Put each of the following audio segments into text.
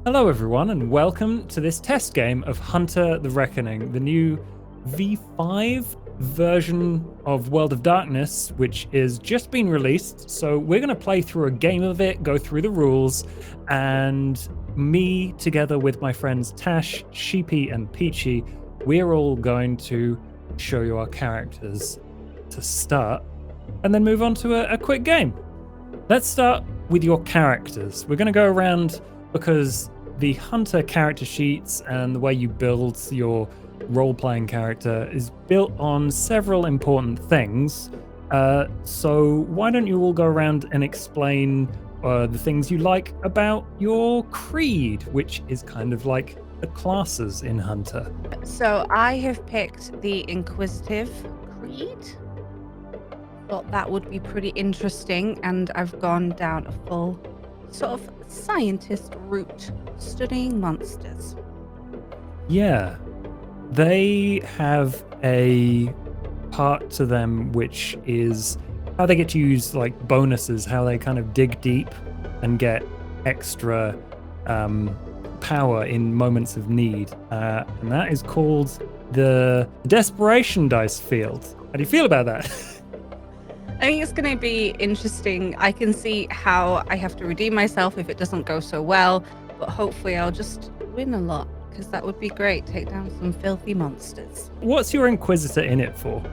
Hello, everyone, and welcome to this test game of Hunter the Reckoning, the new V5 version of World of Darkness, which is just been released. So we're going to play through a game of it, go through the rules, and me, together with my friends Tash, Sheepy, and Peachy, we're all going to show you our characters to start, and then move on to a quick game. Let's start with your characters. We're going to go around because the Hunter character sheets and the way you build your role-playing character is built on several important things. So why don't you all go around and explain the things you like about your creed, which is kind of like the classes in Hunter. So I have picked the Inquisitive Creed. Thought that would be pretty interesting, and I've gone down a full sort of scientist route, studying monsters. Yeah, they have a part to them which is how they get to use like bonuses, how they kind of dig deep and get extra power in moments of need, and that is called the Desperation Dice Field. How do you feel about that? I think it's going to be interesting. I can see how I have to redeem myself if it doesn't go so well, but hopefully I'll just win a lot, because that would be great. Take down some filthy monsters. What's your Inquisitor in it for?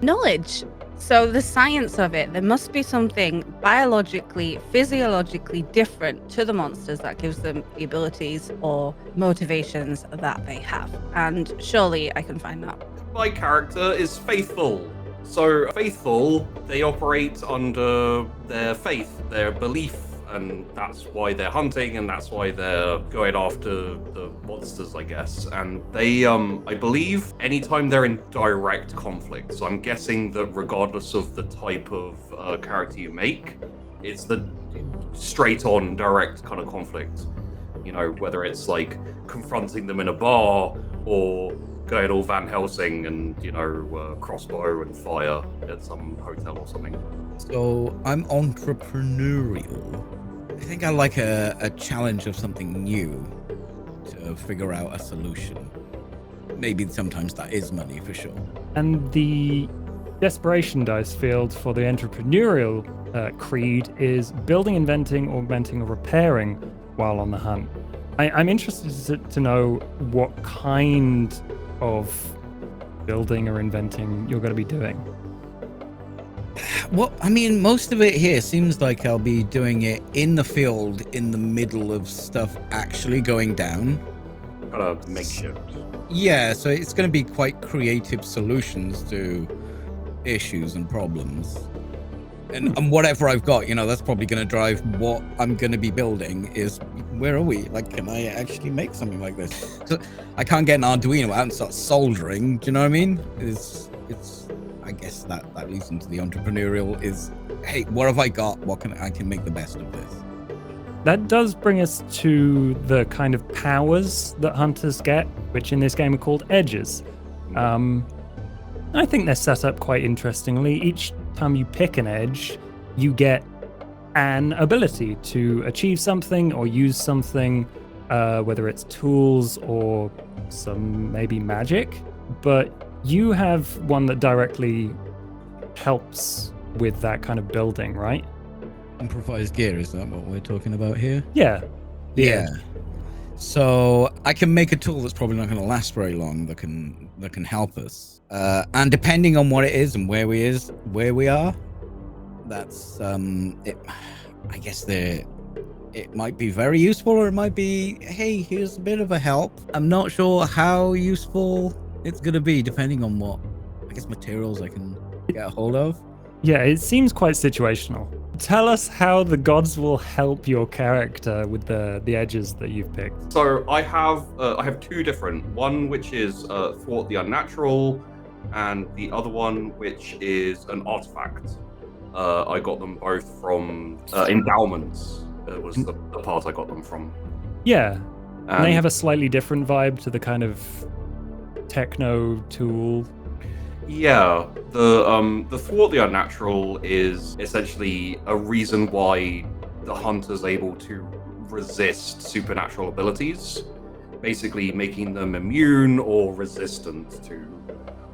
Knowledge. So the science of it, there must be something biologically, physiologically different to the monsters that gives them the abilities or motivations that they have. And surely I can find that. My character is faithful. So faithful, they operate under their faith, their belief, and that's why they're hunting, and that's why they're going after the monsters, I guess. And they, I believe, anytime they're in direct conflict, so I'm guessing that regardless of the type of character you make, it's the straight-on, direct kind of conflict. You know, whether it's like confronting them in a bar or going all Van Helsing and, crossbow and fire at some hotel or something. So I'm entrepreneurial. I think I like a challenge of something new to figure out a solution. Maybe sometimes that is money for sure. And the Desperation Dice Field for the entrepreneurial creed is building, inventing, augmenting, or repairing while on the hunt. I'm interested to know what kind of building or inventing you're going to be doing. Well, I mean, most of it here seems like I'll be doing it in the field in the middle of stuff actually going down. Kind of makeshift. Yeah, so it's going to be quite creative solutions to issues and problems. And whatever I've got, that's probably going to drive what I'm going to be building is, where are we? Like, can I actually make something like this? So I can't get an Arduino out and start soldering. Do you know what I mean? It's. I guess that leads into the entrepreneurial is, hey, what have I got? I can make the best of this. That does bring us to the kind of powers that hunters get, which in this game are called edges. I think they're set up quite interestingly. Each time you pick an edge, you get an ability to achieve something or use something, whether it's tools or some maybe magic. But you have one that directly helps with that kind of building, right? Improvised gear, is that what we're talking about here? Yeah. Yeah. So I can make a tool that's probably not going to last very long that can help us. And depending on what it is and where we are, that's it. I guess it might be very useful, or it might be, hey, here's a bit of a help. I'm not sure how useful it's going to be, depending on what, I guess, materials I can get a hold of. Yeah, it seems quite situational. Tell us how the gods will help your character with the edges that you've picked. So I have two different. One which is thwart the unnatural, and the other one which is an artifact. I got them both from endowments. Was the part I got them from. Yeah, and they have a slightly different vibe to the kind of techno tool. Yeah, the thwart the unnatural is essentially a reason why the hunter's able to resist supernatural abilities, basically making them immune or resistant to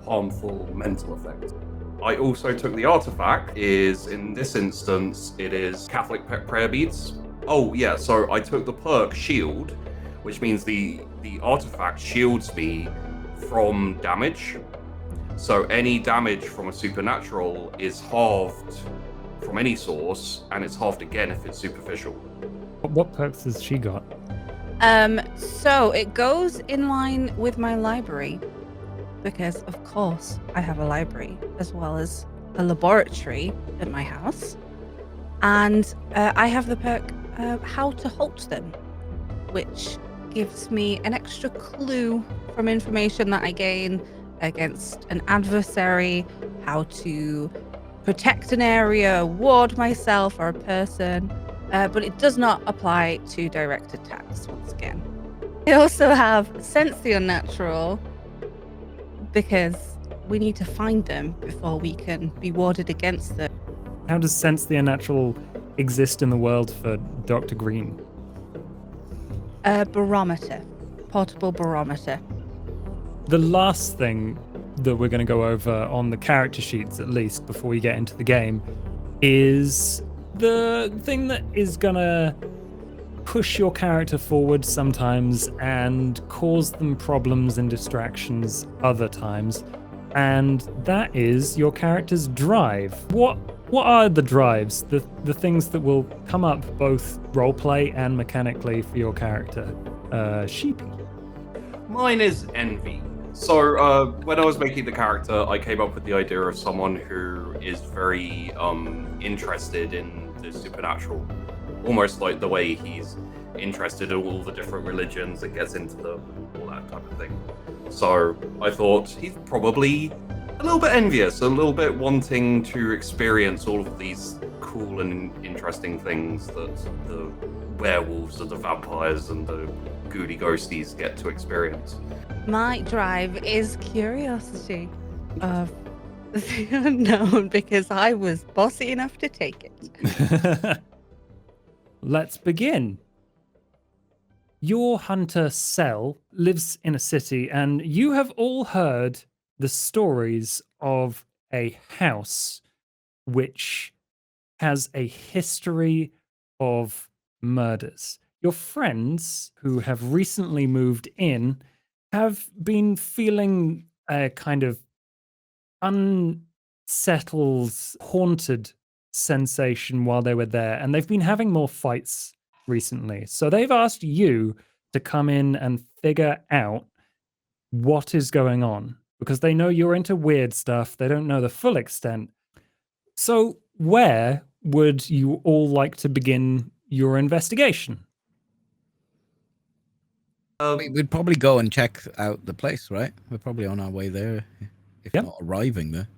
harmful mental effects. I also took the artifact, in this instance, it is Catholic prayer beads. Oh yeah, so I took the perk shield, which means the artifact shields me from damage. So any damage from a supernatural is halved from any source, and it's halved again if it's superficial. What perks has she got? So it goes in line with my library because, of course, I have a library as well as a laboratory at my house, and I have the perk How to Halt Them, which gives me an extra clue from information that I gain against an adversary, how to protect an area, ward myself or a person, but it does not apply to direct attacks once again. I also have Sense the Unnatural because we need to find them before we can be warded against them. How does Sense the Unnatural exist in the world for Dr. Green? A barometer, portable barometer. The last thing that we're going to go over on the character sheets, at least before we get into the game, is the thing that is going to push your character forward sometimes and cause them problems and distractions other times, and that is your character's drive. What are the drives, the things that will come up both roleplay and mechanically for your character? Sheepy. Mine is envy. So when I was making the character, I came up with the idea of someone who is very interested in the supernatural, almost like the way he's interested in all the different religions and gets into all that type of thing. So I thought he's probably a little bit envious, a little bit wanting to experience all of these cool and interesting things that the werewolves and the vampires and the goody ghosties get to experience. My drive is curiosity of the unknown because I was bossy enough to take it. Let's begin. Your hunter, Cell, lives in a city, and you have all heard the stories of a house which has a history of murders. Your friends who have recently moved in have been feeling a kind of unsettled, haunted sensation while they were there, and they've been having more fights recently. So they've asked you to come in and figure out what is going on, because they know you're into weird stuff. They don't know the full extent. So where would you all like to begin your investigation? We'd probably go and check out the place, right? We're probably on our way there, if Yep. not arriving there.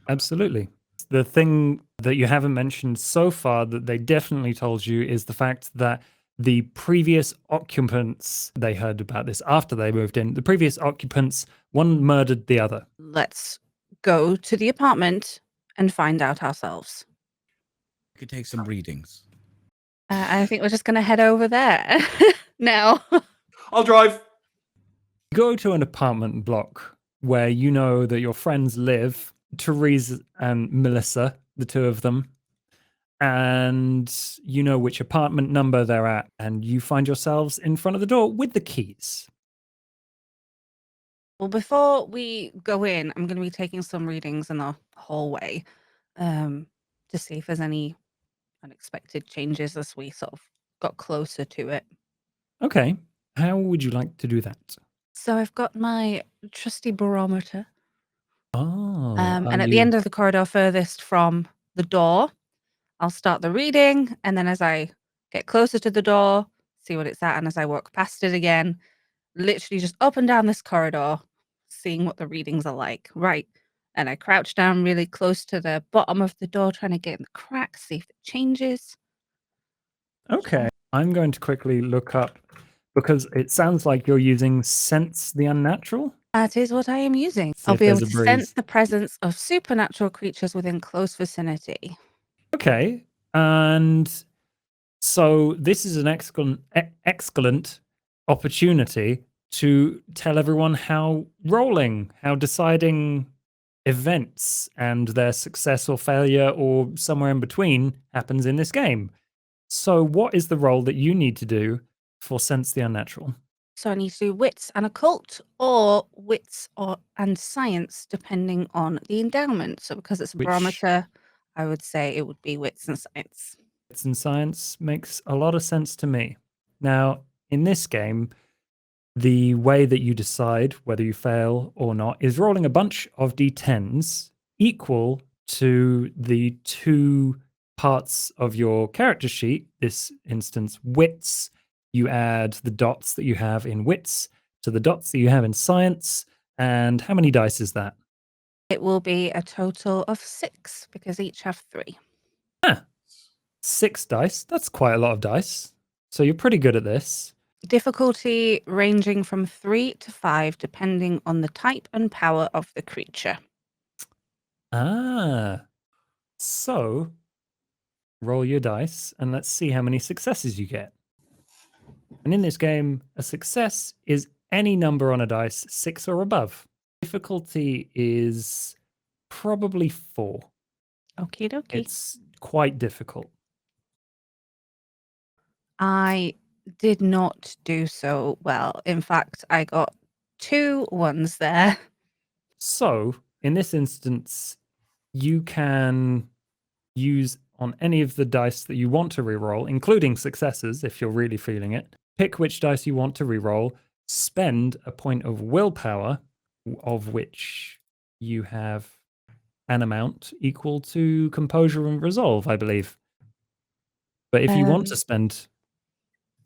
Absolutely. The thing that you haven't mentioned so far that they definitely told you is the fact that the previous occupants, they heard about this after they moved in, the previous occupants, one murdered the other. Let's go to the apartment and find out ourselves. We could take some readings. I think we're just going to head over there now. I'll drive. Go to an apartment block where you know that your friends live, Therese and Melissa, the two of them, and you know which apartment number they're at, and you find yourselves in front of the door with the keys. Well, before we go in, I'm going to be taking some readings in the hallway to see if there's any unexpected changes as we sort of got closer to it. Okay. How would you like to do that? So I've got my trusty barometer. Oh, and at the end of the corridor furthest from the door, I'll start the reading. And then as I get closer to the door, see what it's at. And as I walk past it again, literally just up and down this corridor, seeing what the readings are like. Right. And I crouch down really close to the bottom of the door, trying to get in the crack, see if it changes. Okay. I'm going to quickly look up, because it sounds like you're using Sense the Unnatural. That is what I am using. See I'll if be able there's to a sense breeze. the presence of supernatural creatures within close vicinity. Okay. And So this is an excellent opportunity to tell everyone how rolling, how deciding events and their success or failure or somewhere in between happens in this game. So what is the role that you need to do for Sense the Unnatural? So I need to do wits and occult or wits and science, depending on the endowment. So because it's a Which barometer, I would say it would be wits and science. wits and science makes a lot of sense to me. Now, in this game, the way that you decide whether you fail or not is rolling a bunch of d10s equal to the 2 parts of your character sheet. This instance, wits. You add the dots that you have in wits to the dots that you have in science. And how many dice is that? It will be a total of 6 because each have 3. 6 dice. That's quite a lot of dice. So you're pretty good at this. Difficulty ranging from 3 to 5, depending on the type and power of the creature. So roll your dice and let's see how many successes you get. And in this game, a success is any number on a dice 6 or above. Difficulty is probably 4. Okie dokie. It's quite difficult. I did not do so well. In fact, I got 2 ones there. So in this instance, you can use on any of the dice that you want to reroll, including successes if you're really feeling it. Pick which dice you want to reroll, spend a point of willpower, of which you have an amount equal to composure and resolve, I believe. But if you want to spend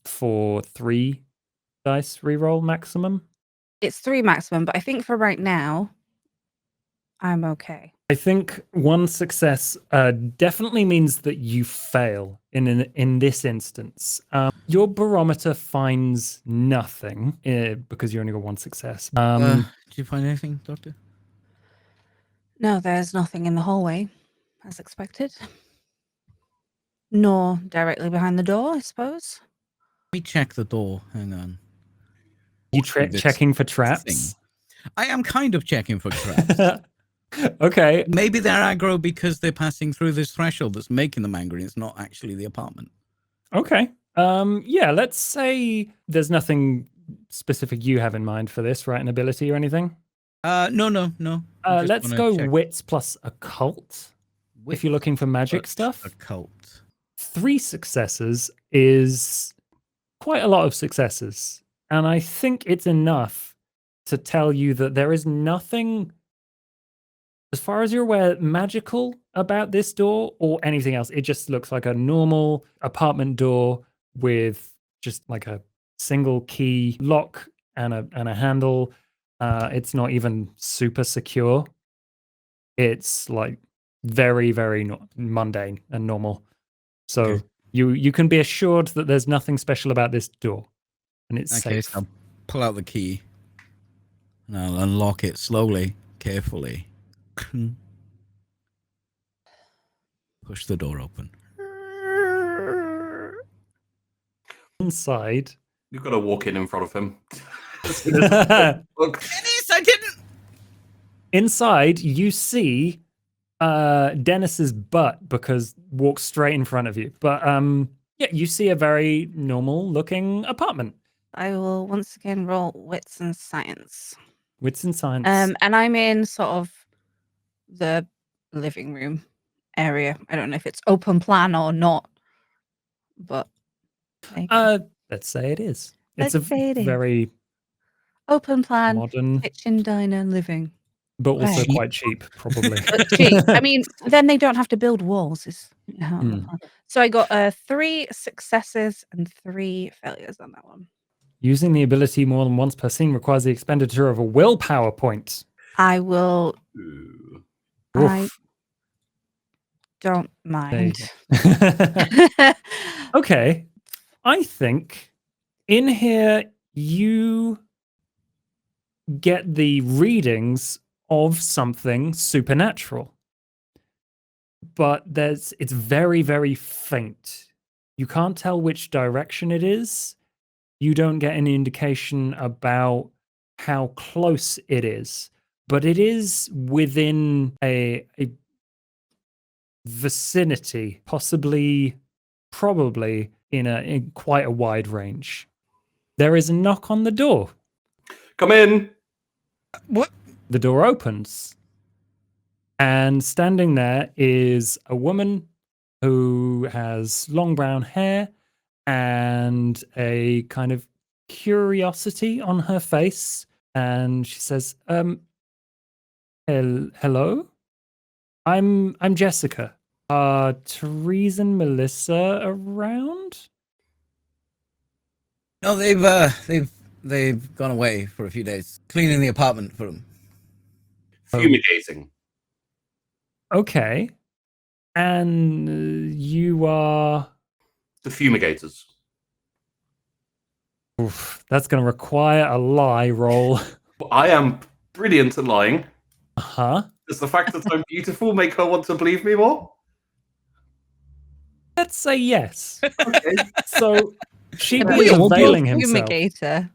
for 3 dice reroll maximum, It's 3 maximum, but I think for right now, I'm okay. I think 1 success definitely means that you fail in this instance. Your barometer finds nothing because you only got 1 success. Did you find anything, Doctor? No, there's nothing in the hallway, as expected. Nor directly behind the door, I suppose. Let me check the door. Hang on. You This checking for traps? thing. I am kind of checking for traps. Okay. Maybe they're aggro because they're passing through this threshold that's making them angry. It's not actually the apartment. Okay. Yeah, let's say there's nothing specific you have in mind for this, right? An ability or anything? No. Let's go wits plus occult. If you're looking for magic stuff. Occult. 3 successes is quite a lot of successes. And I think it's enough to tell you that there is nothing, as far as you're aware, magical about this door or anything else. It just looks like a normal apartment door with just like a single key lock and a handle. It's not even super secure. It's like very, very mundane and normal. So Okay. you can be assured that there's nothing special about this door, and it's safe. So I'll pull out the key and I'll unlock it slowly, carefully. Push the door open. Inside, You've got to walk in front of him. Look, Dennis, I didn't. inside you see Dennis's butt because walks straight in front of you. But yeah, you see a very normal looking apartment. I will once again roll wits and science. Wits and science. And I'm in sort of the living room area. I don't know if it's open plan or not, but let's say it is. Let's say it is. Very open plan, modern, kitchen, diner, living. but also Right. quite cheap, probably. But cheap. I mean, then they don't have to build walls. So I got 3 successes and 3 failures on that one. Using the ability more than once per scene requires the expenditure of a willpower point. I will. I Oof. don't mind. Okay. I think in here you get the readings of something supernatural. But it's very, very faint. You can't tell which direction it is. You don't get any indication about how close it is, but it is within a vicinity, probably in quite a wide range. There is a knock on the door. Come in. What? The door opens, and standing there is a woman who has long brown hair and a kind of curiosity on her face. And she says, hello? I'm Jessica. Are Therese and Melissa around? No, they've gone away for a few days, cleaning the apartment for them. Fumigating. Okay. And you are... The fumigators. Oof, that's going to require a lie roll. I am brilliant at lying. Uh-huh. Does the fact that I'm beautiful make her want to believe me more? Let's say yes. Okay. So she But is you're availing both himself fumigator.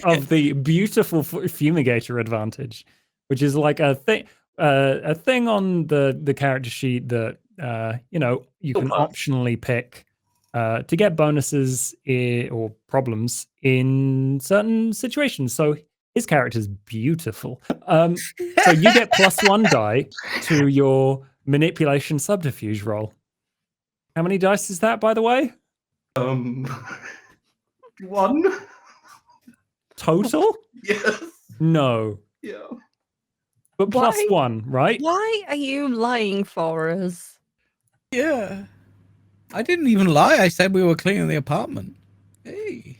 of the beautiful fumigator advantage, which is like a thing on the character sheet that you can optionally pick to get bonuses or problems in certain situations. So his character's beautiful. So you get +1 die to your manipulation subterfuge roll. How many dice is that, by the way? 1. Total? Yes. No. Yeah. But Why? +1, right? Why are you lying for us? Yeah. I didn't even lie. I said we were cleaning the apartment. Hey.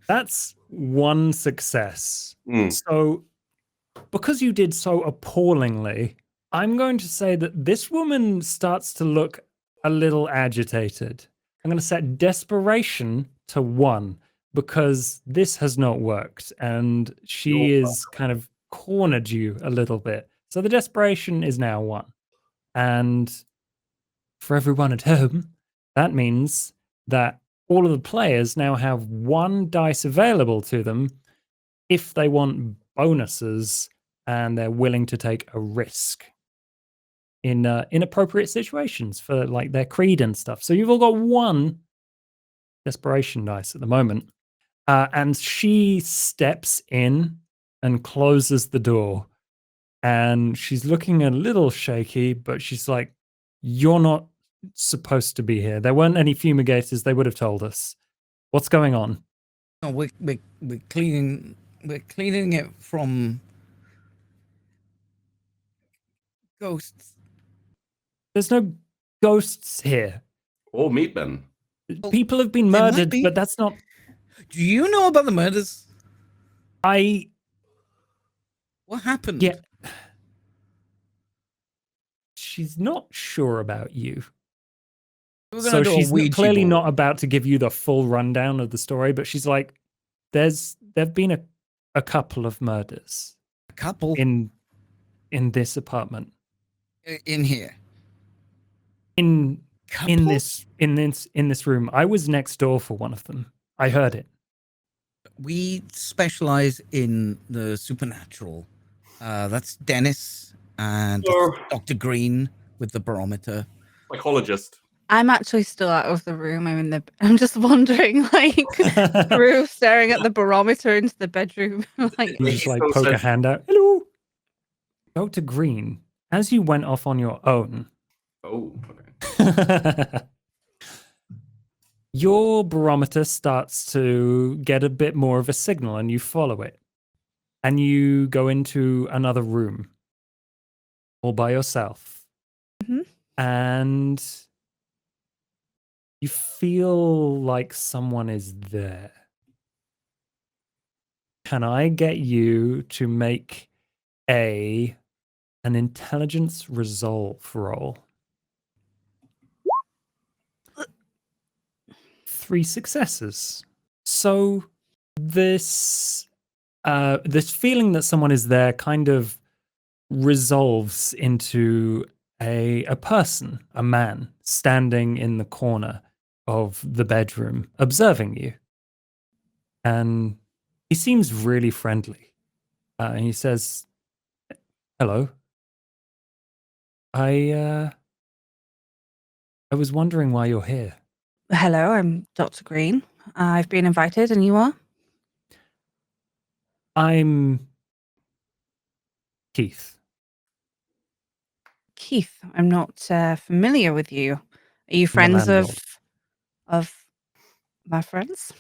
That's 1 success. Mm. So, because you did so appallingly, I'm going to say that this woman starts to look a little agitated. I'm going to set desperation to 1 because this has not worked and she is kind of cornered you a little bit. So the desperation is now 1. And for everyone at home, that means that all of the players now have 1 dice available to them if they want bonuses and they're willing to take a risk in inappropriate situations for like their creed and stuff. So you've all got 1 desperation dice at the moment. And she steps in and closes the door. And she's looking a little shaky, but she's like, you're not supposed to be here. There weren't any fumigators. They would have told us. What's going on? No, we're cleaning it from ghosts. There's no ghosts here. Or meatmen. People have been There might murdered, be. but that's not... Do you know about the murders? What happened? Yeah. She's not sure about you. We're gonna So do a she's Ouija clearly board. not about to give you the full rundown of the story, but she's like, there've been a couple of murders A couple in this apartment. in here. In Couple? this room. I was next door for one of them. I heard it. We specialize in the supernatural. That's Dennis and Or Dr. Green with the barometer. psychologist. I'm actually still out of the room. I'm just wandering like through, staring at the barometer into the bedroom. Like, You just like So poke a said- hand out. Hello. Dr. Green, as you went off on your own, Oh, okay. your barometer starts to get a bit more of a signal and you follow it. And you go into another room all by yourself. Mhm. And you feel like someone is there. Can I get you to make an intelligence resolve roll? 3 successes. So this feeling that someone is there kind of resolves into a person, a man standing in the corner. of the bedroom, observing you. And he seems really friendly. And he says, "Hello. I was wondering why you're here." Hello, I'm Dr. Green. I've been invited, and you are? I'm Keith. Keith. I'm not familiar with you. Are you I'm the friends landlord. of my friends'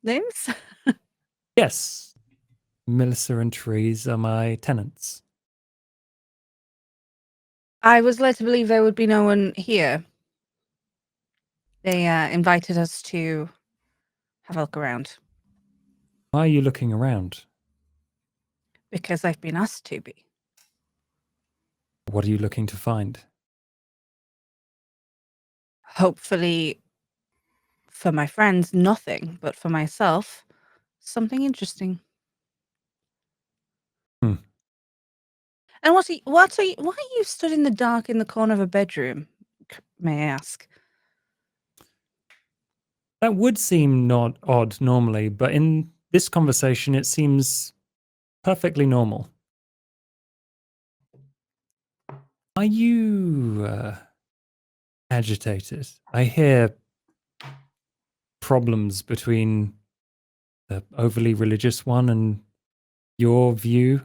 names? Yes. Melissa and Therese are my tenants. I was led to believe there would be no one here. They invited us to have a look around Why are you looking around? because I've been asked to be. What are you looking to find? Hopefully, for my friends, nothing, but for myself, something interesting. Hmm. And why are you stood in the dark in the corner of a bedroom? May I ask? That would seem not odd normally, but in this conversation, it seems perfectly normal. Are you agitated? I hear problems between the overly religious one and your view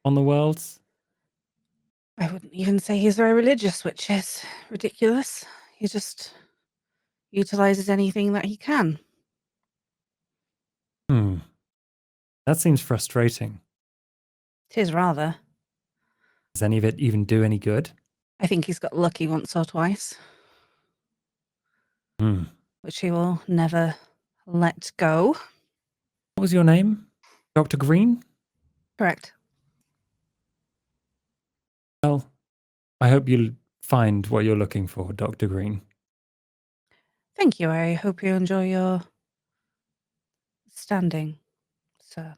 on the world. I wouldn't even say he's very religious, which is ridiculous. He just utilizes anything that he can. That seems frustrating. It is rather. Does any of it even do any good? I think he's got lucky once or twice, which he will never let go. What was your name? Dr. Green? Correct. Well, I hope you'll find what you're looking for, Dr. Green. Thank you. I hope you enjoy your standing, sir.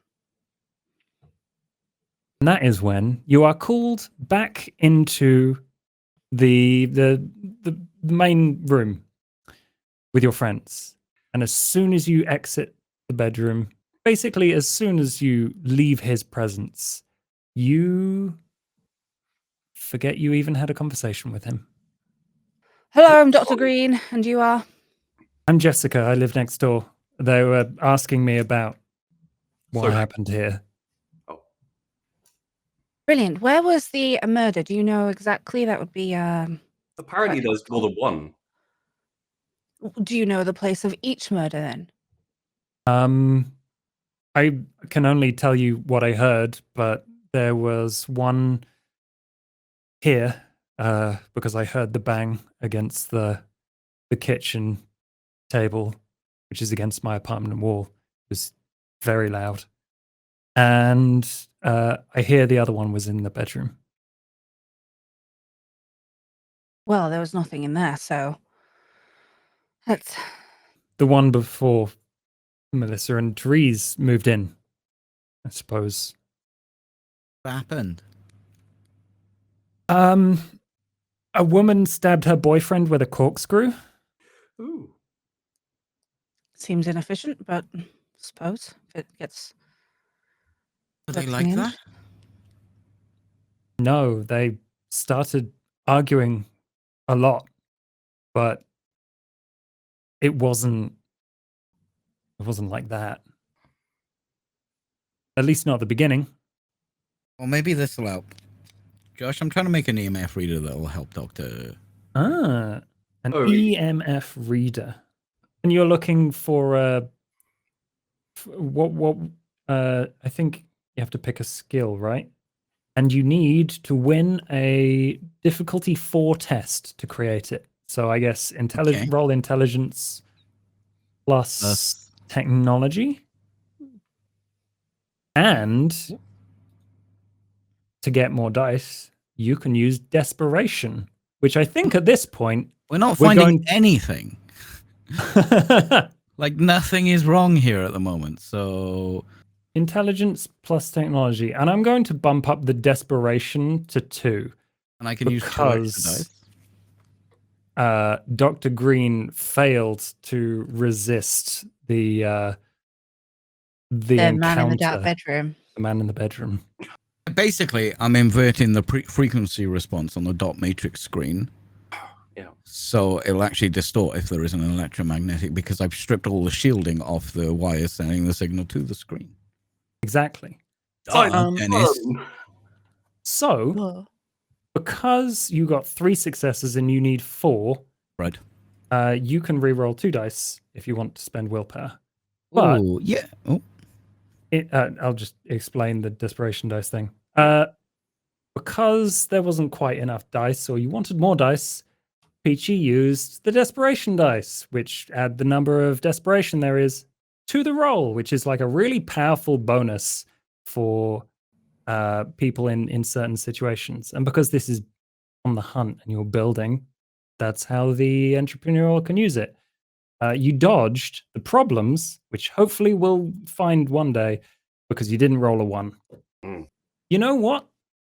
And that is when you are called back into the main room with your friends. And as soon as you exit the bedroom, basically as soon as you leave his presence, you forget you even had a conversation with him. Hello, I'm Dr. Green, and you are? I'm Jessica. I live next door. They were asking me about what So- happened here. Oh, Brilliant. Where was the murder? Do you know exactly? That would be. apparently there's more than one. Do you know the place of each murder then? I can only tell you what I heard, but there was one here because I heard the bang against the kitchen table, which is against my apartment wall. It was very loud. And I hear the other one was in the bedroom. Well, there was nothing in there, so that's The one before Melissa and Therese moved in, I suppose. What happened? A woman stabbed her boyfriend with a corkscrew. Ooh. seems inefficient, but I suppose if it gets. Do they That's like the end. that? No, they started arguing a lot, but it wasn't like that. At least not at the beginning. Well, maybe this will help. Josh, I'm trying to make an EMF reader that will help Doctor. An Oh, EMF reader. And you're looking for what I think you have to pick a skill, right? And you need to win a difficulty 4 test to create it. So I guess Okay. roll intelligence plus technology. And to get more dice, you can use desperation, which I think at this point We're not We're finding going- anything. Like nothing is wrong here at the moment. So intelligence plus technology, and I'm going to bump up the desperation to 2. and I can use 2 extra Because- dice. Dr. Green failed to resist the The man in the dark encounter. bedroom. The man in the bedroom. Basically, I'm inverting the frequency response on the dot matrix screen. Yeah. So it'll actually distort if there is an electromagnetic, because I've stripped all the shielding off the wires sending the signal to the screen. Exactly. Dennis. So, Whoa. because you got 3 successes and you need 4, Right. you can re-roll 2 dice if you want to spend willpower. But Oh, yeah. Oh, I'll just explain the desperation dice thing. Because there wasn't quite enough dice, or you wanted more dice, Peachy used the desperation dice, which add the number of desperation there is to the roll, which is like a really powerful bonus for people in certain situations. And because this is on the hunt and you're building, that's how the entrepreneur can use it. You dodged the problems, which hopefully we'll find one day, because you didn't roll a 1. Mm. You know what?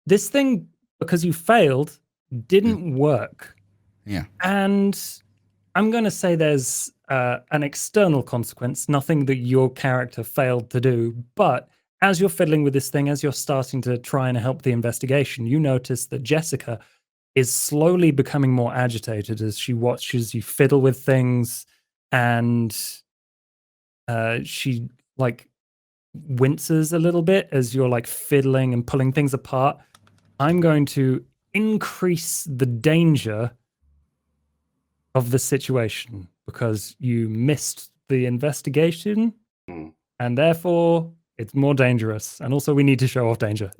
This thing, because you failed, didn't work. yeah. And I'm going to say there's an external consequence, nothing that your character failed to do. But as you're fiddling with this thing, as you're starting to try and help the investigation, you notice that Jessica is slowly becoming more agitated as she watches you fiddle with things, and she like winces a little bit as you're like fiddling and pulling things apart. I'm going to increase the danger of the situation because you missed the investigation, Mm. and therefore it's more dangerous. And also, we need to show off danger.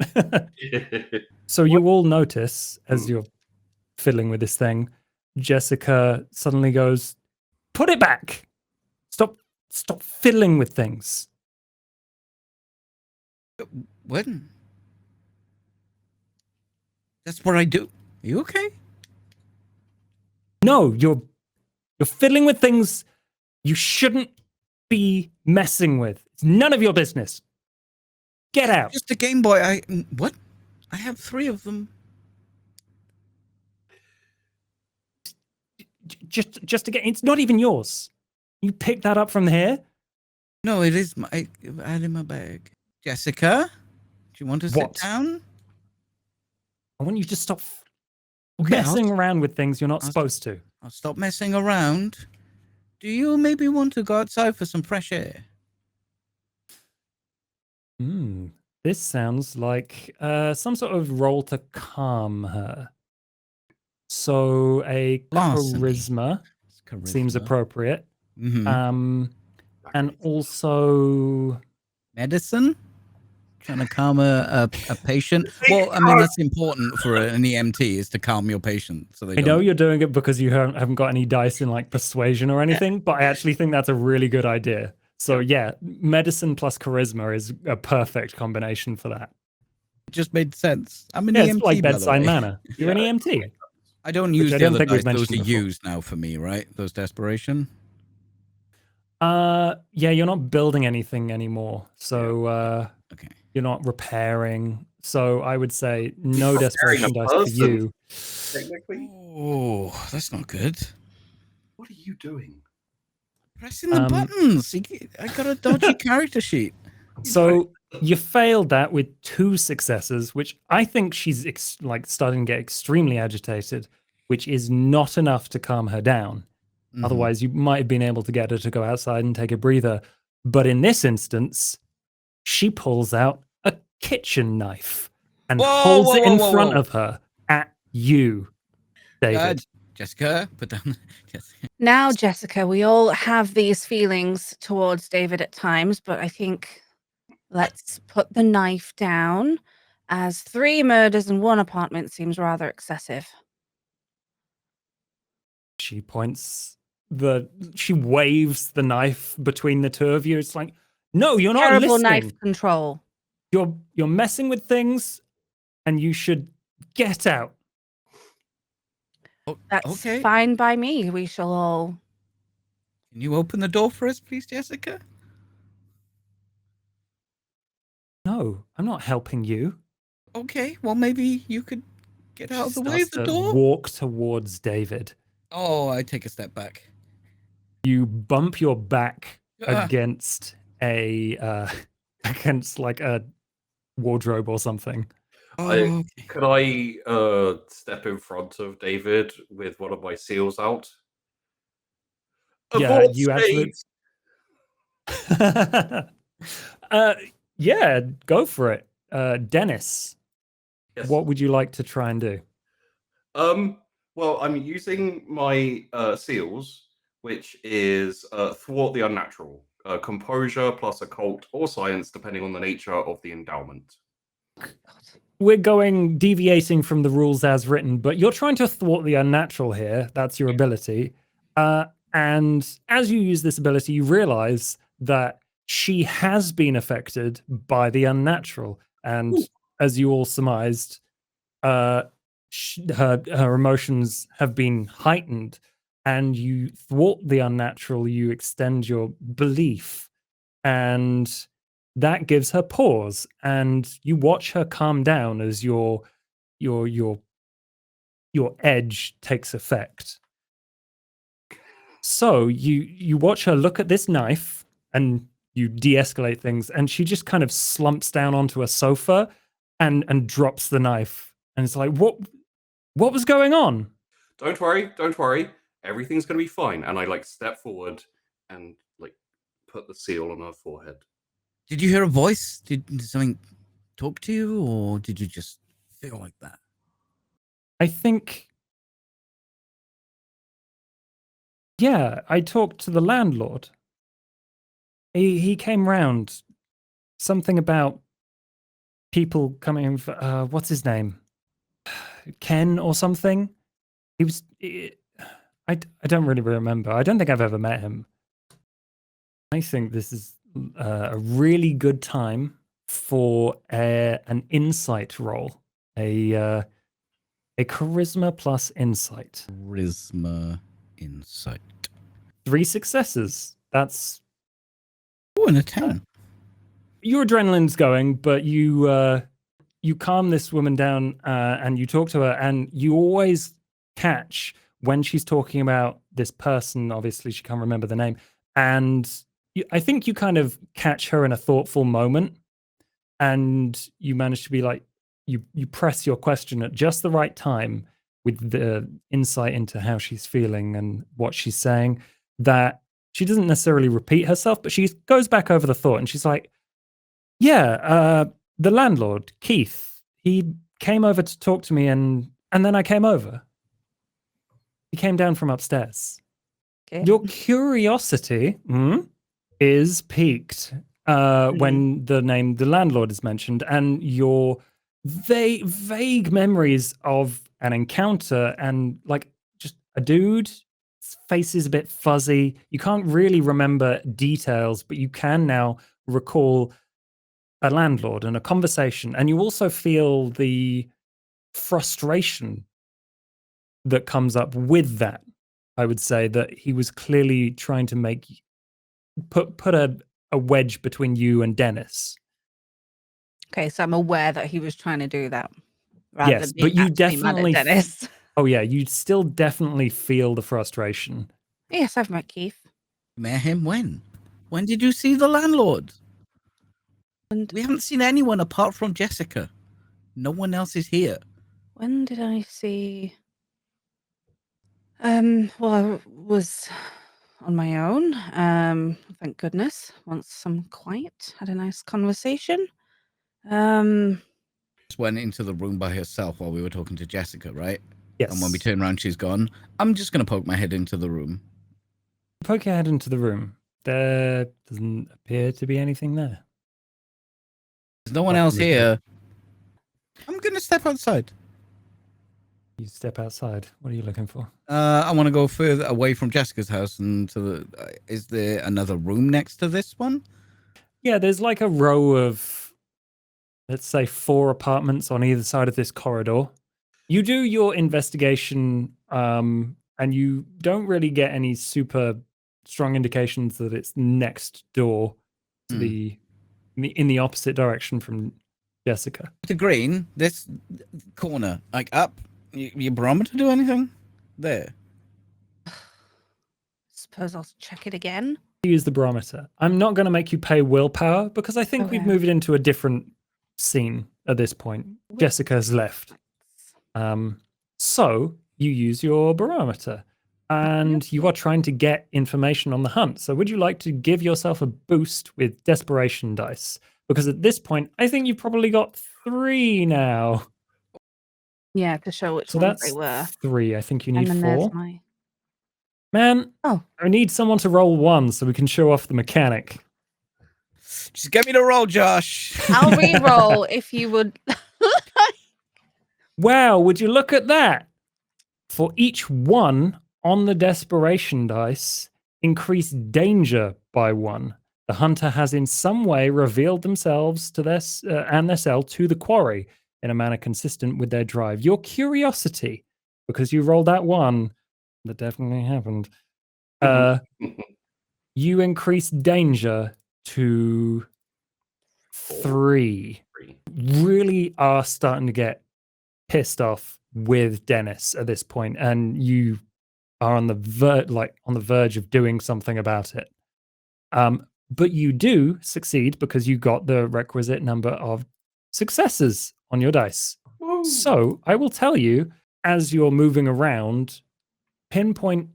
So you all notice as you're fiddling with this thing, Jessica suddenly goes, "Put it back! Stop fiddling with things." What? That's what I do. Are you okay? No, you're fiddling with things you shouldn't be messing with. It's none of your business. Get out. Just a Game Boy. What? I have 3 of them. Just again, it's not even yours. You picked that up from here. No, it is my. I had it in my bag. Jessica, do you want to What? sit down? I want you to stop Okay, messing around with things you're not I'll- supposed to. I'll stop messing around. Do you maybe want to go outside for some fresh air? This sounds like some sort of roll to calm her. So a Larceny. charisma seems appropriate. Mm-hmm. And also Medicine? Trying to calm a patient? Well, I mean, that's important for an EMT, is to calm your patient. So they I know don't... you're doing it because you haven't got any dice in like persuasion or anything, but I actually think that's a really good idea. So yeah, medicine plus charisma is a perfect combination for that. It just made sense. I'm an Yeah, EMT, it's like by the bedside way. manner. You're an Yeah. EMT. I don't Which use I the don't other think we've dice. Those mentioned are before. used now for me, right? Those desperation. Yeah, you're not building anything anymore. So Okay. you're not repairing. So I would say no Repairing desperation a dice for person. you. Technically, Oh, that's not good. what are you doing? Pressing the buttons. I got a dodgy character sheet. So you failed that with 2 successes, which I think she's like starting to get extremely agitated, which is not enough to calm her down. Mhm. Otherwise, you might have been able to get her to go outside and take a breather. But in this instance, she pulls out a kitchen knife and holds it in front of her at you, David. Jessica, put down. Jessica. Now, Jessica, we all have these feelings towards David at times, but I think let's put the knife down, as 3 murders in 1 apartment seems rather excessive. She she waves the knife between the 2 of you. It's like, no, you're not Terrible listening. knife control. You're messing with things, and you should get out. That's Okay. fine by me. We shall all. Can you open the door for us, please, Jessica? No, I'm not helping you. Okay. Well, maybe you could get out of the way of the Starts to door. walk towards David. Oh, I take a step back. You bump your back Ah. against against like a wardrobe or something. Oh, Could I step in front of David with one of my seals out? Yeah, Avoid you absolutely. spades! uh, yeah, go for it. Dennis, Yes. what would you like to try and do? Well, I'm using my seals, which is thwart the unnatural, composure plus occult or science, depending on the nature of the endowment. We're deviating from the rules as written, but you're trying to thwart the unnatural here. That's your ability. And as you use this ability, you realize that she has been affected by the unnatural. And as you all surmised, her emotions have been heightened, and you thwart the unnatural. You extend your belief, and that gives her pause, and you watch her calm down as your edge takes effect. So you watch her look at this knife, and you de-escalate things, and she just kind of slumps down onto a sofa and drops the knife, and it's like, what was going on? Don't worry. Everything's gonna be fine. And I like step forward and like put the seal on her forehead. did you hear a voice? Did something talk to you, or did you just feel like that? I think, yeah, I talked to the landlord. He came round. Something about people coming in for, what's his name? Ken or something? He was. I don't really remember. I don't think I've ever met him. I think this is a really good time for an insight roll. A charisma plus insight. Charisma insight. 3 successes. That's Oh, and a 10. your adrenaline's going, but you calm this woman down, and you talk to her, and you always catch when she's talking about this person. Obviously, she can't remember the name, and I think you kind of catch her in a thoughtful moment, and you manage to be like, you press your question at just the right time with the insight into how she's feeling and what she's saying, that she doesn't necessarily repeat herself, but she goes back over the thought, and she's like, yeah, the landlord, Keith, he came over to talk to me, and then I came over. He came down from upstairs. Okay. Your curiosity is piqued when the name the landlord is mentioned, and your vague memories of an encounter, and like just a dude. His face is a bit fuzzy. You can't really remember details, but you can now recall a landlord and a conversation, and you also feel the frustration that comes up with that. I would say that he was clearly trying to put a wedge between you and Dennis. Okay, so I'm aware that he was trying to do that rather Yes, than being but you actually mad definitely at Dennis. oh yeah, you still definitely feel the frustration. Yes, I've met Keith. Met him when? When did you see the landlord? And We haven't seen anyone apart from Jessica. No one else is here. when did I see? Well, I was on my own. Thank goodness. Once some quiet, had a nice conversation. Just went into the room by herself while we were talking to Jessica, right? Yes. And when we turn around, she's gone. I'm just going to poke my head into the room. Poke your head into the room. There doesn't appear to be anything there. There's no one else here. I'm going to step outside. You step outside. What are you looking for? I want to go further away from Jessica's house and to the. Is there another room next to this one? Yeah, there's like a row of, let's say, 4 apartments on either side of this corridor. You do your investigation, and you don't really get any super strong indications that it's next door to in the opposite direction from Jessica. To green, this corner, like up. Your barometer do anything? There. suppose I'll check it again. Use the barometer. I'm not going to make you pay willpower because I think we've Okay. moved into a different scene at this point. Jessica's left. So you use your barometer and you are trying to get information on the hunt. So would you like to give yourself a boost with desperation dice? Because at this point, I think you've probably got 3 now. Yeah, to show which So ones that's they were. 3. I think you And need then 4. there's my. Man, Oh, I need someone to roll 1 so we can show off the mechanic. Just get me to roll, Josh. I'll re-roll if you would. Wow, would you look at that? For each 1 on the desperation dice, increase danger by 1. The hunter has in some way revealed themselves to their and their cell to the quarry in a manner consistent with their drive. Your curiosity, because you rolled that 1, that definitely happened. You increase danger to 3. Really are starting to get pissed off with Dennis at this point, and you are on the verge of doing something about it. But you do succeed because you got the requisite number of successes on your dice. Woo. So I will tell you, as you're moving around, pinpoint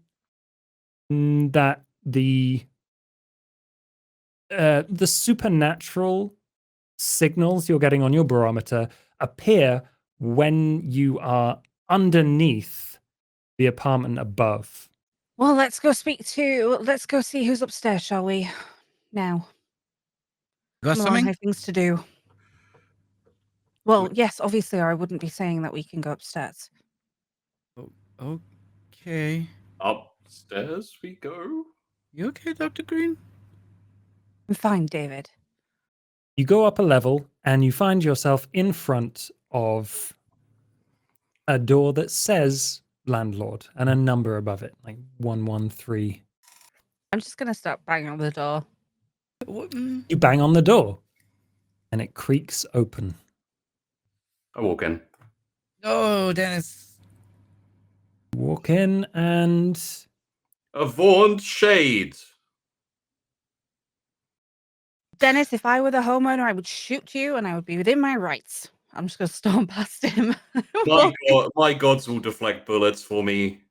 that the supernatural signals you're getting on your barometer appear when you are underneath the apartment above. Well, let's go see who's upstairs, shall we? Now. Got Come along, I something? have things to do. Well, yes, obviously, or I wouldn't be saying that we can go upstairs. Okay. Upstairs we go. You okay, Dr. Green? I'm fine, David. You go up a level and you find yourself in front of a door that says landlord and a number above it, like 113. I'm just gonna start banging on the door. You bang on the door and it creaks open. I walk in. Oh, Dennis. Walk in and A Vaunt shade. Dennis, if I were the homeowner, I would shoot you and I would be within my rights. I'm just gonna storm past him. My gods will deflect bullets for me.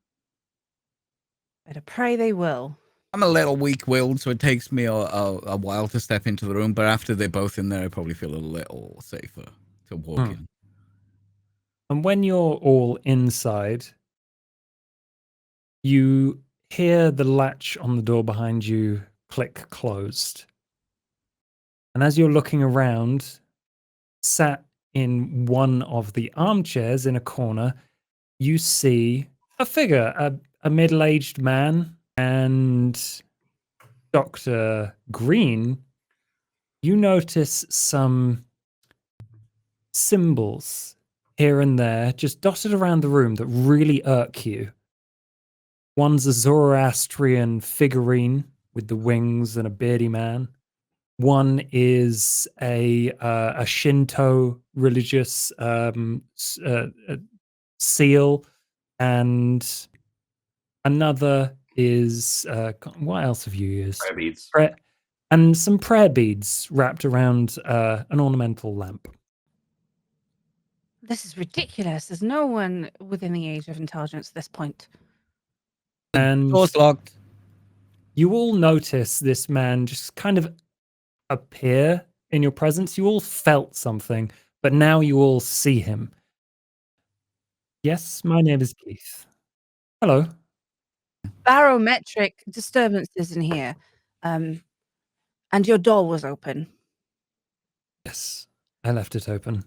Better pray they will. I'm a little weak-willed, so it takes me a while to step into the room, but after they're both in there, I probably feel a little safer to walk in. And when you're all inside, you hear the latch on the door behind you click closed. And as you're looking around, sat in one of the armchairs in a corner, you see a figure, a middle-aged man, and Dr. Green. You notice some symbols here and there just dotted around the room that really irk you. One's a Zoroastrian figurine with the wings and a beardy man. One is a Shinto religious seal, and another is what else have you used? Prayer beads. And some prayer beads wrapped around an ornamental lamp. This is ridiculous. There's no one within the age of intelligence at this point. And Door's locked. you all notice this man just kind of appear in your presence. You all felt something, but now you all see him. Yes, my name is Keith. Hello. Barometric disturbances in here. And your door was open. Yes, I left it open.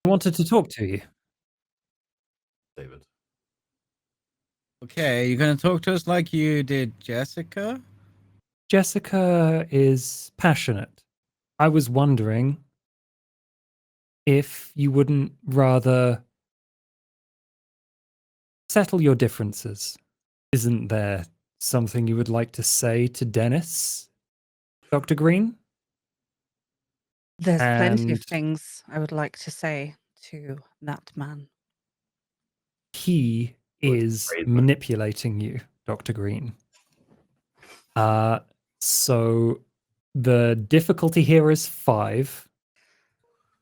I wanted to talk to you. David. Okay, you're going to talk to us like you did Jessica? Jessica is passionate. I was wondering if you wouldn't rather settle your differences. Isn't there something you would like to say to Dennis, Dr. Green? There's plenty of And things I would like to say to that man. he is Great. manipulating you, Dr. Green. So the difficulty here is 5.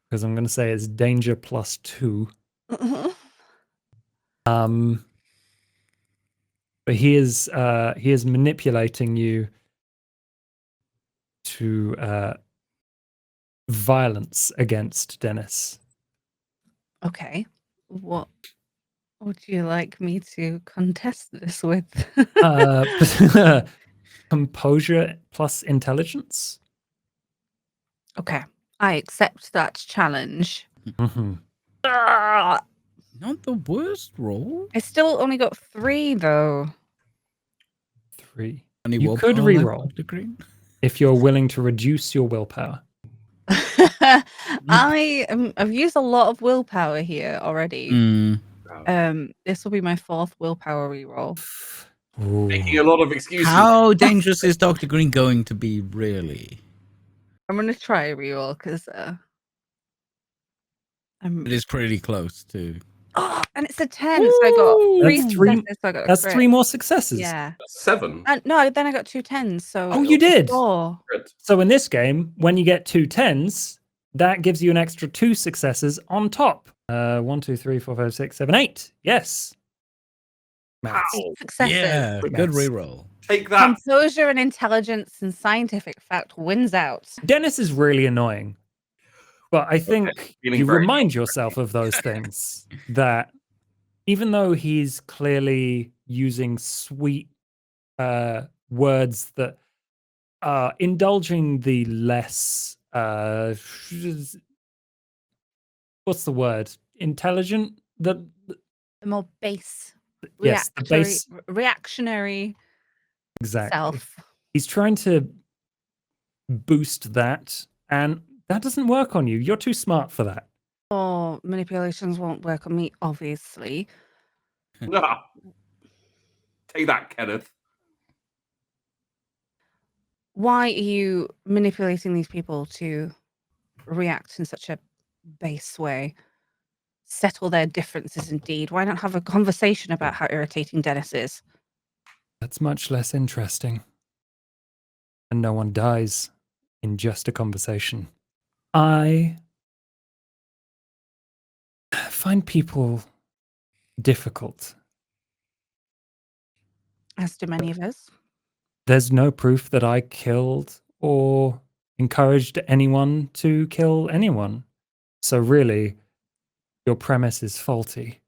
Because I'm going to say it's danger +2. But he is manipulating you to violence against Dennis. Okay. What would you like me to contest this with? Composure plus intelligence. Okay. I accept that challenge. Mm-hmm. Ah, Not the worst roll. I still only got 3 though. 3. Any You could willpower left, reroll Dr. Green? if you're willing to reduce your willpower. I've used a lot of willpower here already. This will be my 4th willpower reroll. Making Ooh. a lot of excuses. How dangerous is Dr. Green going to be, really? I'm gonna try a reroll because It is pretty close to. oh, and it's a 10, so I got 3 That's 3. successes. So I got a That's crit. 3 more successes. Yeah. 7. No, then I got 2 10s. So Oh, you did. 4. Crit. So in this game, when you get 2 10s, that gives you an extra 2 successes on top. 1, 2, 3, 4, 5, 6, 7, 8. Yes. Maths. Ow. Successes. Yeah, Quick good maths. reroll. Take that. Composure and intelligence and scientific fact wins out. Dennis is really annoying. But I think Feeling you very remind confident. yourself of those things, that even though he's clearly using sweet words that are indulging the less what's the word? Intelligent? The more base, Yes, the base. reactionary Exactly. self. He's trying to boost that, and that doesn't work on you. You're too smart for that. Oh, manipulations won't work on me, obviously. No. Take that, Kenneth. Why are you manipulating these people to react in such a base way? Settle their differences indeed. Why not have a conversation about how irritating Dennis is? That's much less interesting. And no one dies in just a conversation. I find people difficult. As do many of us. There's no proof that I killed or encouraged anyone to kill anyone. So really, your premise is faulty.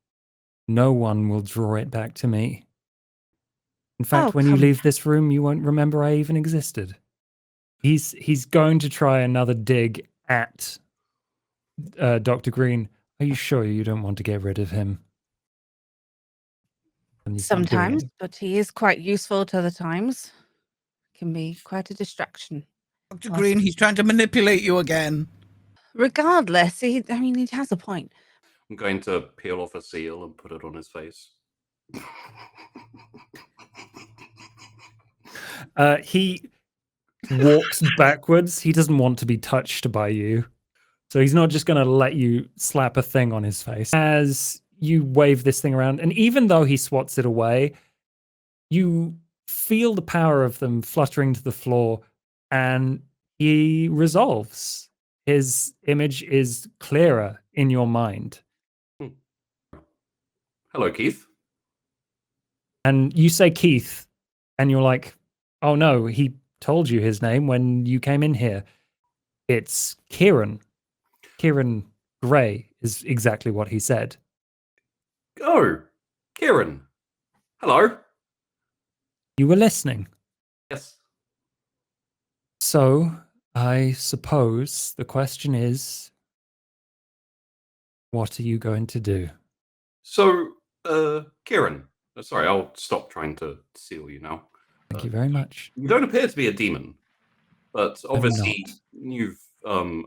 No one will draw it back to me. In fact, Oh, when you come leave this room, you won't remember I even existed. He's going to try another dig at Dr. Green. Are you sure you don't want to get rid of him? And you keep doing sometimes, it. but he is quite useful to other times. Can be quite a distraction. Dr. Green, he's trying to manipulate you again. Regardless, he has a point. I'm going to peel off a seal and put it on his face. He walks backwards. He doesn't want to be touched by you. So he's not just going to let you slap a thing on his face. As you wave this thing around, and even though he swats it away, you feel the power of them fluttering to the floor, and he resolves. His image is clearer in your mind. Hello, Keith. And you say Keith, and you're like, oh no, he told you his name when you came in here. It's Kieran. Kieran Gray is exactly what he said. Oh, Kieran. Hello. You were listening. Yes. So, I suppose the question is, what are you going to do? So, Kieran. Sorry, I'll stop trying to seal you now. Thank you very much. You don't appear to be a demon, but obviously not. you've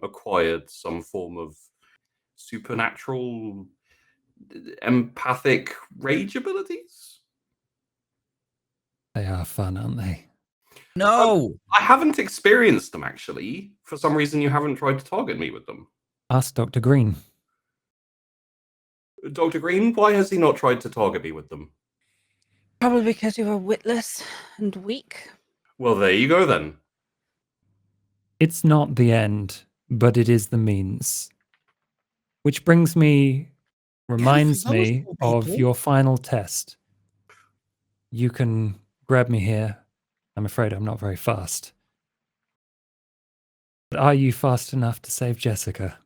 acquired some form of supernatural empathic rage abilities. They are fun, aren't they? No. I haven't experienced them, actually. For some reason, you haven't tried to target me with them. Ask Dr. Green. Dr. Green, why has he not tried to target me with them? Probably because you were witless and weak. Well, there you go then. It's not the end, but it is the means. Which reminds those me poor of people. your final test. You can grab me here. I'm afraid I'm not very fast. But are you fast enough to save Jessica?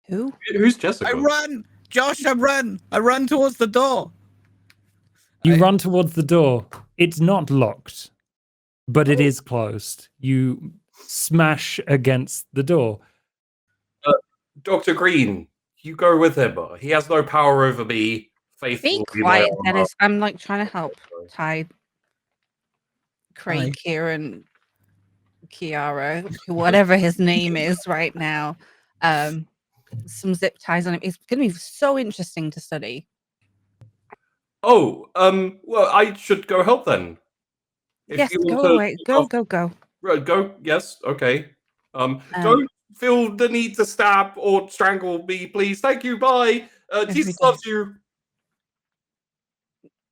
Who? Who's Jessica? I run, Josh. I run towards the door. You I- run towards the door. It's not locked, but it is closed. You smash against the door. Dr. Green, you go with him. He has no power over me. Faith Be will be my quiet, armor. Dennis. I'm like trying to help Ty, Craig, Kieran, Kiara, whatever his name is right now. Some zip ties on him. It's going to be so interesting to study. Oh, well, I should go help then. If Yes, you want go to away. Go, go, go. Right, go. Yes, okay. Don't feel the need to stab or strangle me, please. Thank you. Bye. Jesus Every loves you.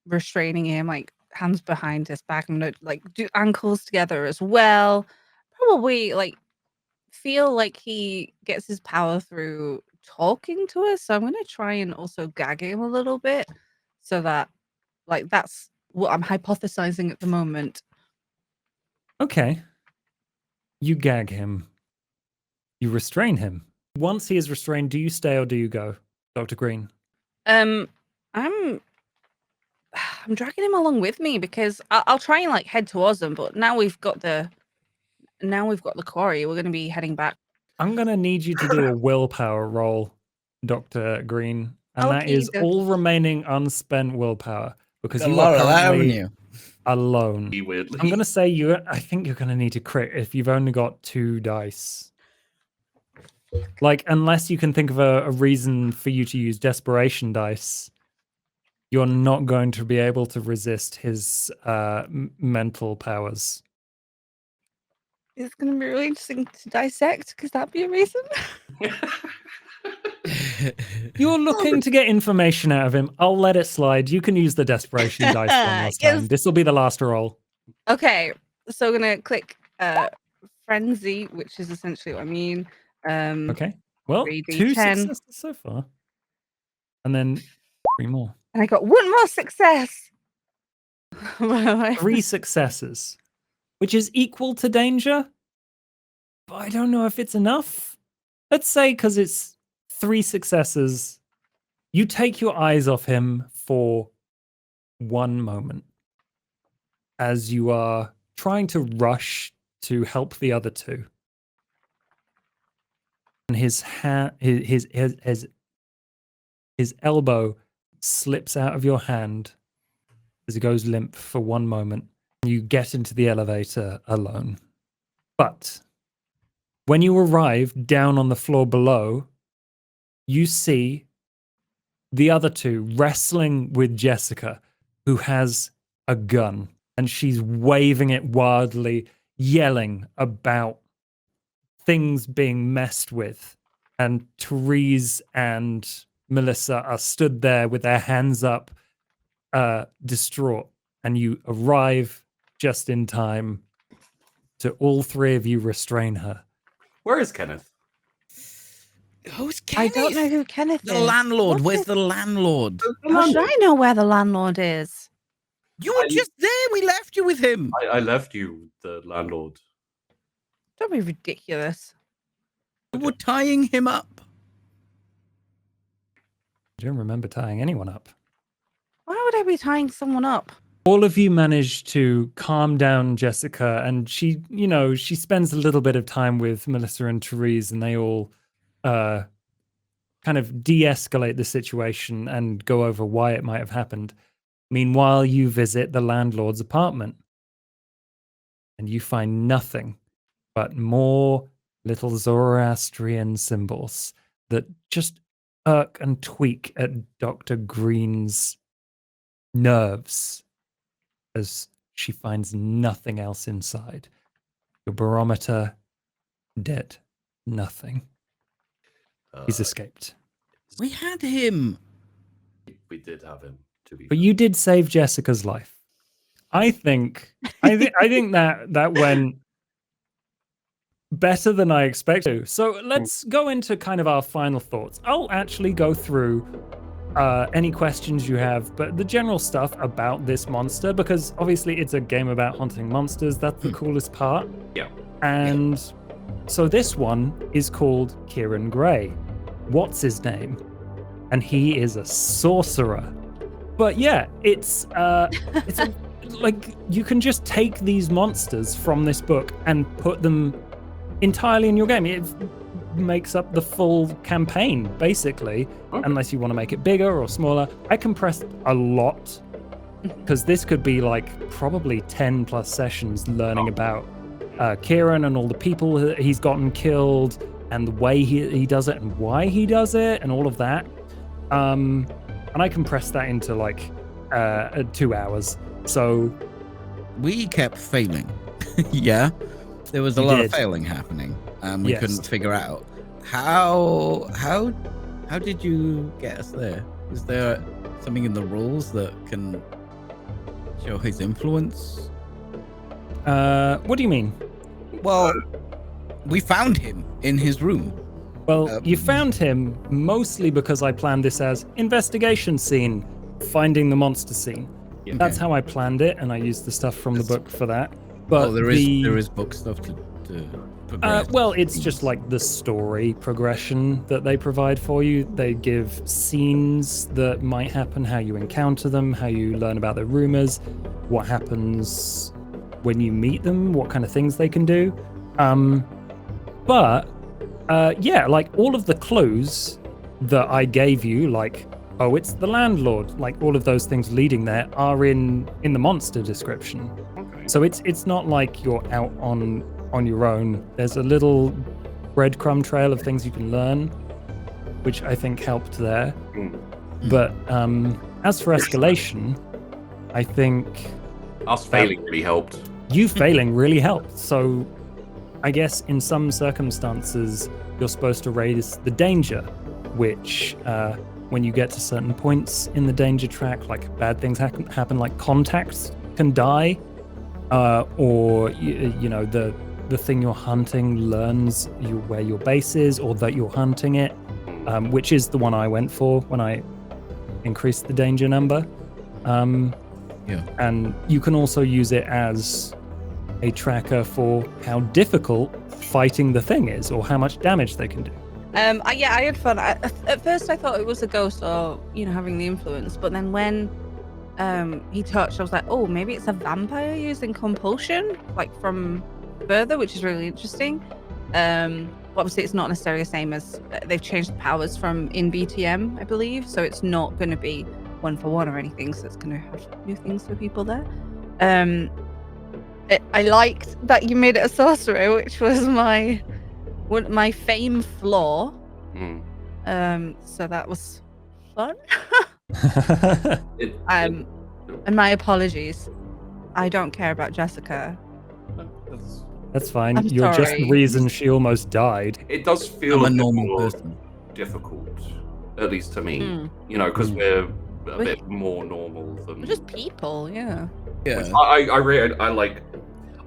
restraining him, like hands behind his back, and like do ankles together as well. Probably like feel like he gets his power through talking to us. So I'm gonna try and also gag him a little bit, so that like that's what I'm hypothesizing at the moment. Okay. You gag him. You restrain him. Once he is restrained, do you stay or do you go, Dr. Green? I'm dragging him along with me because I'll try and like head towards them, but now we've got the quarry. We're gonna be heading back. I'm going to need you to do a willpower roll, Dr. Green. And that is Okey-dokey. all remaining unspent willpower because A you lot are of that, haven't currently you? alone. Weirdly. I'm going to say I think you're going to need to crit if you've only got 2 dice. Like, unless you can think of a reason for you to use desperation dice, you're not going to be able to resist his mental powers. It's gonna be really interesting to dissect. Could that be a reason? You're looking to get information out of him. I'll let it slide. You can use the desperation dice one last Yes. time. This will be the last roll. Okay, so I'm gonna click frenzy, which is essentially what I mean. Okay. Well, 3d10. 2 successes so far. And then 3 more. And I got 1 more success. 3 successes, which is equal to danger. But I don't know if it's enough. Let's say because it's 3 successes, you take your eyes off him for 1 moment as you are trying to rush to help the other 2. And his elbow slips out of your hand as it goes limp for 1 moment. You get into the elevator alone. But when you arrive down on the floor below, you see the other 2 wrestling with Jessica, who has a gun, and she's waving it wildly, yelling about things being messed with. And Therese and Melissa are stood there with their hands up, distraught. And you arrive just in time to all 3 of you restrain her. Where is Kenneth? Who's I Kenneth? don't know who Kenneth The is. landlord. What's Where's his- the landlord? How should I know where the landlord is? You were just there. We left you with him. I left you, the landlord. Don't be ridiculous. We were tying him up. I don't remember tying anyone up. Why would I be tying someone up? All of you manage to calm down Jessica, and she spends a little bit of time with Melissa and Therese, and they all kind of de-escalate the situation and go over why it might have happened. Meanwhile, you visit the landlord's apartment, and you find nothing but more little Zoroastrian symbols that just irk and tweak at Dr. Green's nerves as she finds nothing else inside. Your barometer, dead. Nothing. He's escaped. We had him. We did have him, to be But fair. you did save Jessica's life. I think that went better than I expected. So let's go into kind of our final thoughts. I'll actually go through any questions you have, but the general stuff about this monster, because obviously it's a game about hunting monsters. That's the coolest part. Yeah. And so this one is called Kieran Gray. What's his name? And he is a sorcerer. But yeah, it's like you can just take these monsters from this book and put them entirely in your game. It makes up the full campaign, basically, unless you want to make it bigger or smaller. I compressed a lot because this could be like probably 10 plus sessions learning about Kieran and all the people that he's gotten killed and the way he does it and why he does it and all of that. And I compressed that into like 2 hours. So we kept failing. Yeah. There was a lot of failing happening. We couldn't figure out how did you get us there? Is there something in the rules that can show his influence? What do you mean? Well, we found him in his room. Well, you found him mostly because I planned this as investigation scene, finding the monster scene. Yeah. That's how I planned it, and I used the stuff from the book for that. But there is book stuff to progress. Well, it's just like the story progression that they provide for you. They give scenes that might happen, how you encounter them, how you learn about their rumors, what happens when you meet them, what kind of things they can do. But like all of the clues that I gave you, like, oh, it's the landlord, like all of those things leading there are in the monster description. Okay. So it's not like you're out on your own. There's a little breadcrumb trail of things you can learn, which I think helped there. But as for escalation, I think us failing really helped. You failing really helped. So I guess in some circumstances you're supposed to raise the danger, which when you get to certain points in the danger track, like bad things happen, like contacts can die, or you know the thing you're hunting learns where your base is, or that you're hunting it, which is the one I went for when I increased the danger number. And you can also use it as a tracker for how difficult fighting the thing is, or how much damage they can do. I had fun. At first, I thought it was a ghost, or having the influence. But then when he touched, I was like, oh, maybe it's a vampire using compulsion, like from further, which is really interesting. Obviously, it's not necessarily the same as they've changed the powers from in BTM, I believe. So it's not going to be 1-for-1 or anything. So it's going to have new things for people there. I liked that you made it a sorcerer, which was my fame flaw. So that was fun. And my apologies. I don't care about Jessica. That's fine. I'm You're just sorry. the reason she almost died. It does feel I'm a bit normal more person. difficult, at least to me. Because we're a bit more normal than. We're just people, yeah. Yeah.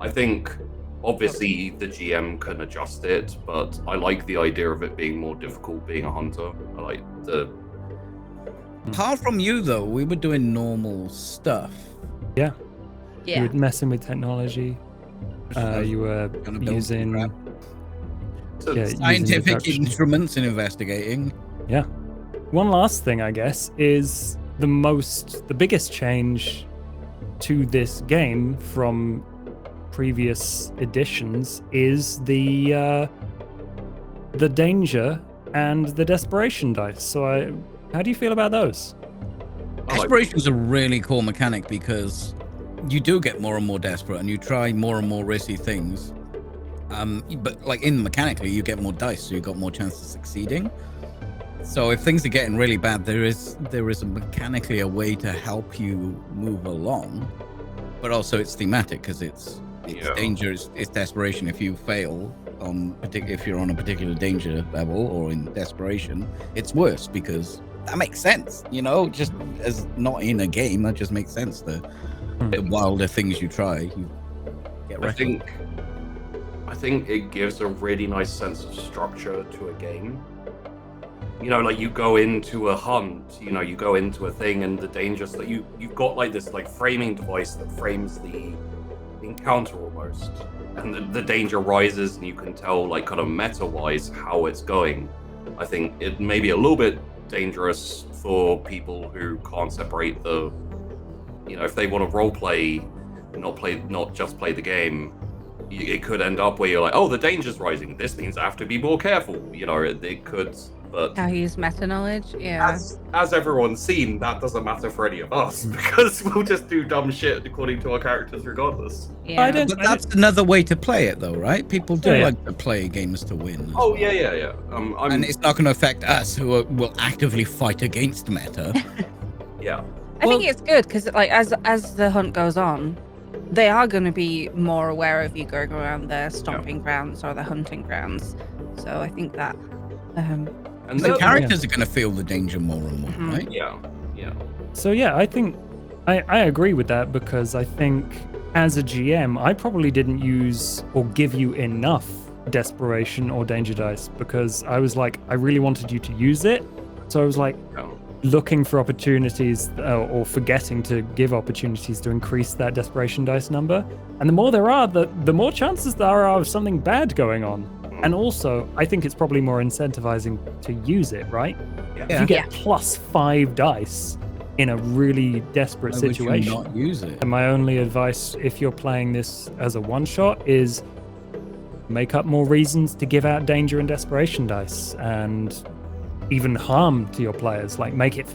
I think obviously the GM can adjust it, but I like the idea of it being more difficult being a hunter. I like the. Apart from you, though, we were doing normal stuff. You Yeah. were messing with technology. You were using using scientific deduction. instruments in investigating. Yeah. One last thing, I guess, is the biggest change to this game from previous editions is the danger and the desperation dice. So how do you feel about those? Desperation is a really cool mechanic because you do get more and more desperate and you try more and more risky things. But like mechanically, you get more dice, so you've got more chance of succeeding. So if things are getting really bad, there is mechanically a way to help you move along. But also it's thematic because it's danger, it's desperation. If you fail if you're on a particular danger level or in desperation, it's worse because that makes sense, just as not in a game, that just makes sense. The wilder things you try, you get I wrecked. I think it gives a really nice sense of structure to a game. You know, like you go into a hunt, you know, you go into a thing, and the dangers that you've got like this like framing device that frames the encounter almost, and the danger rises, and you can tell like kind of meta wise how it's going. I think it may be a little bit dangerous for people who can't separate the, you know, if they want to role play, not just play the game. It could end up where you're like, oh, the danger's rising. This means I have to be more careful. You know, it could, but How you use meta knowledge? Yeah. as everyone's seen, that doesn't matter for any of us because we'll just do dumb shit according to our characters regardless. Yeah. I don't- But that's another way to play it, though, right? People do Yeah. like to play games to win. as Oh well. yeah. And it's not going to affect us, who will actively fight against meta. Yeah. I think it's good because, like, as the hunt goes on, they are going to be more aware of you going around their stomping grounds or their hunting grounds. So I think that. And The the- characters are going to feel the danger more and more, Mhm. right? Yeah. So yeah, I think I agree with that because I think as a GM, I probably didn't use or give you enough desperation or danger dice because I was like, I really wanted you to use it. So I was like Oh. looking for opportunities or forgetting to give opportunities to increase that desperation dice number. And the more there are, the more chances there are of something bad going on. And also, I think it's probably more incentivizing to use it, right? If Yeah. you get +5 dice in a really desperate Why would you situation. not use it? And my only advice, if you're playing this as a one-shot, is make up more reasons to give out danger and desperation dice, and even harm to your players. Like make it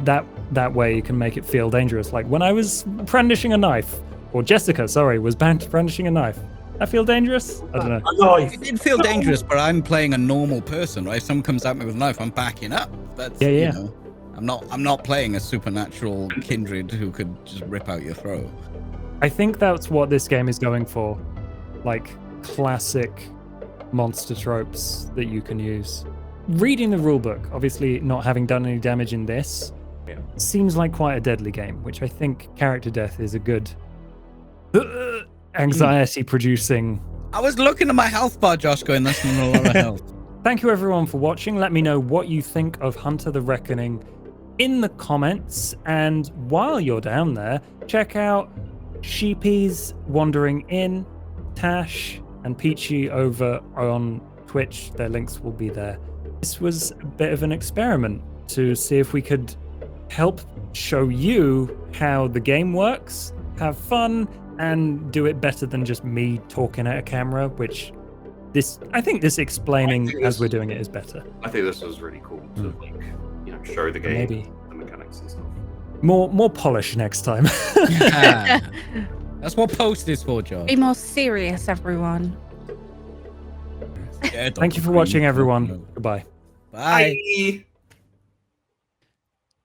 that way you can make it feel dangerous. Like when I was brandishing a knife, or Jessica, sorry, was brandishing a knife. I feel dangerous. I don't know. It did feel dangerous, but I'm playing a normal person, right? If someone comes at me with a knife, I'm backing up. That's Yeah, yeah. You know, I'm not playing a supernatural kindred who could just rip out your throat. I think that's what this game is going for, like classic monster tropes that you can use. Reading the rulebook, obviously not having done any damage in this, seems like quite a deadly game, which I think character death is a good anxiety-producing. I was looking at my health bar, Josh, going, that's not a lot of health. Thank you everyone for watching. Let me know what you think of Hunter the Reckoning in the comments, and while you're down there, check out Sheepy's Wandering In, Tash, and Peachy over on Twitch. Their links will be there. This was a bit of an experiment to see if we could help show you how the game works, have fun, and do it better than just me talking at a camera, which I think this explaining as we're doing it is better. I think this was really cool to like, you know, show the game, Maybe the mechanics and stuff. more polish next time. Yeah. That's what post is for, Josh. Be more serious, everyone. Yeah, Thank you for watching, everyone. Goodbye. Bye. Bye.